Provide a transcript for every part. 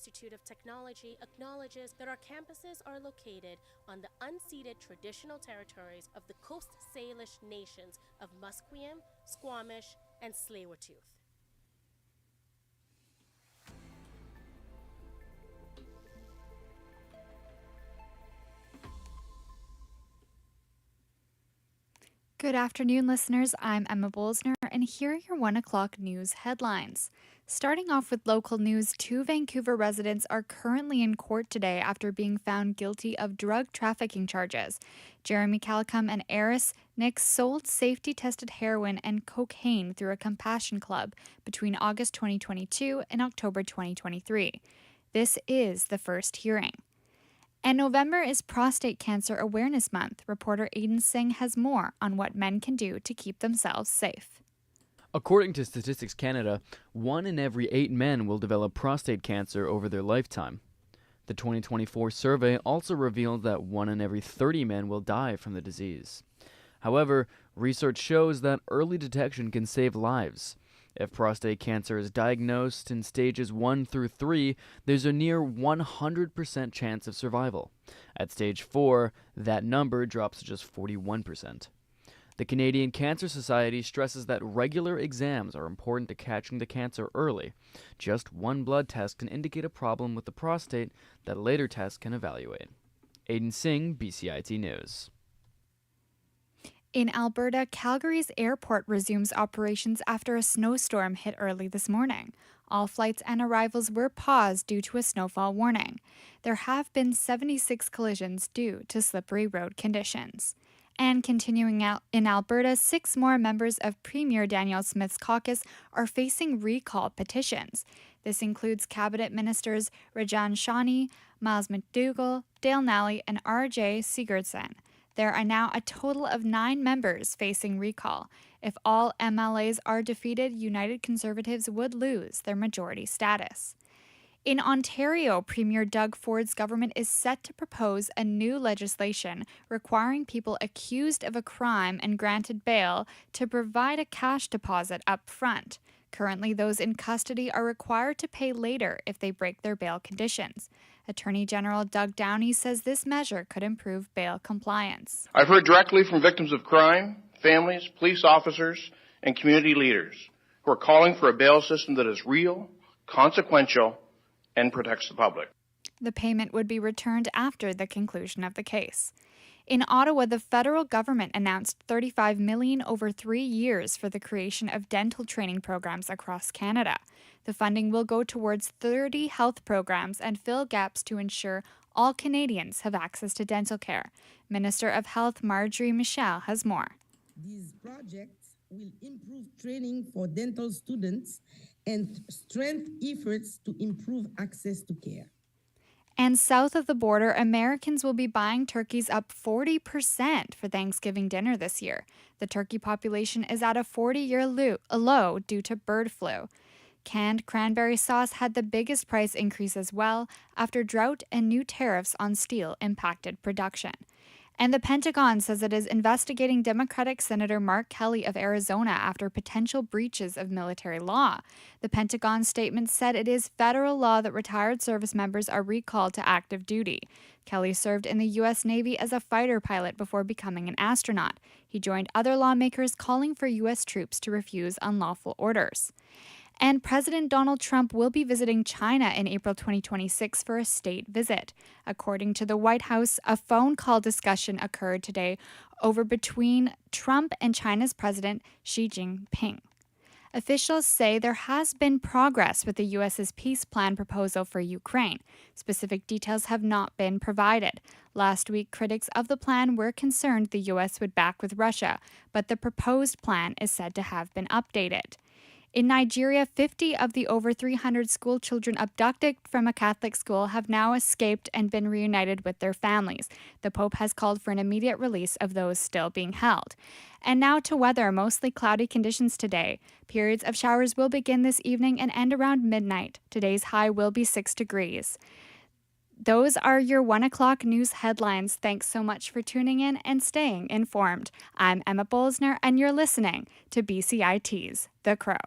Institute of Technology acknowledges that our campuses are located on the unceded traditional territories of the Coast Salish nations of Musqueam, Squamish, and Tsleil-Waututh. Good afternoon, listeners. I'm Emma Bolsner, and here are your 1 o'clock news headlines. Starting off with local news, 2 Vancouver residents are currently in court today after being found guilty of drug trafficking charges. Jeremy Calicum and Eris Nix sold safety-tested heroin and cocaine through a compassion club between August 2022 and October 2023. This is the first hearing. And November is Prostate Cancer Awareness Month. Reporter Aiden Singh has more on what men can do to keep themselves safe. According to Statistics Canada, 1 in every 8 men will develop prostate cancer over their lifetime. The 2024 survey also revealed that 1 in every 30 men will die from the disease. However, research shows that early detection can save lives. If prostate cancer is diagnosed in stages 1 through 3, there's a near 100% chance of survival. At stage 4, that number drops to just 41%. The Canadian Cancer Society stresses that regular exams are important to catching the cancer early. Just one blood test can indicate a problem with the prostate that later tests can evaluate. Aiden Singh, BCIT News. In Alberta, Calgary's airport resumes operations after a snowstorm hit early this morning. All flights and arrivals were paused due to a snowfall warning. There have been 76 collisions due to slippery road conditions. And continuing out in Alberta, 6 more members of Premier Danielle Smith's caucus are facing recall petitions. This includes Cabinet Ministers Rajan Shani, Miles McDougall, Dale Nally, and R.J. Sigurdsson. There are now a total of 9 members facing recall. If all MLAs are defeated, United Conservatives would lose their majority status. In Ontario, Premier Doug Ford's government is set to propose a new legislation requiring people accused of a crime and granted bail to provide a cash deposit up front. Currently, those in custody are required to pay later if they break their bail conditions. Attorney General Doug Downey says this measure could improve bail compliance. I've heard directly from victims of crime, families, police officers, and community leaders who are calling for a bail system that is real, consequential, and protects the public. The payment would be returned after the conclusion of the case. In Ottawa, the federal government announced $35 million over 3 years for the creation of dental training programs across Canada. The funding will go towards 30 health programs and fill gaps to ensure all Canadians have access to dental care. Minister of Health Marjorie Michel has more. These projects will improve training for dental students and strengthen efforts to improve access to care. And south of the border, Americans will be buying turkeys up 40% for Thanksgiving dinner this year. The turkey population is at a 40-year low due to bird flu. Canned cranberry sauce had the biggest price increase as well after drought and new tariffs on steel impacted production. And the Pentagon says it is investigating Democratic Senator Mark Kelly of Arizona after potential breaches of military law. The Pentagon statement said it is federal law that retired service members are recalled to active duty. Kelly served in the U.S. Navy as a fighter pilot before becoming an astronaut. He joined other lawmakers calling for U.S. troops to refuse unlawful orders. And President Donald Trump will be visiting China in April 2026 for a state visit. According to the White House, a phone call discussion occurred today between Trump and China's President Xi Jinping. Officials say there has been progress with the U.S.'s peace plan proposal for Ukraine. Specific details have not been provided. Last week, critics of the plan were concerned the U.S. would back with Russia, but the proposed plan is said to have been updated. In Nigeria, 50 of the over 300 school children abducted from a Catholic school have now escaped and been reunited with their families. The Pope has called for an immediate release of those still being held. And now to weather, mostly cloudy conditions today. Periods of showers will begin this evening and end around midnight. Today's high will be 6 degrees. Those are your 1 o'clock news headlines. Thanks so much for tuning in and staying informed. I'm Emma Bolsner, and you're listening to BCIT's The Crow.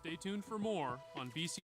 Stay tuned for more on BC.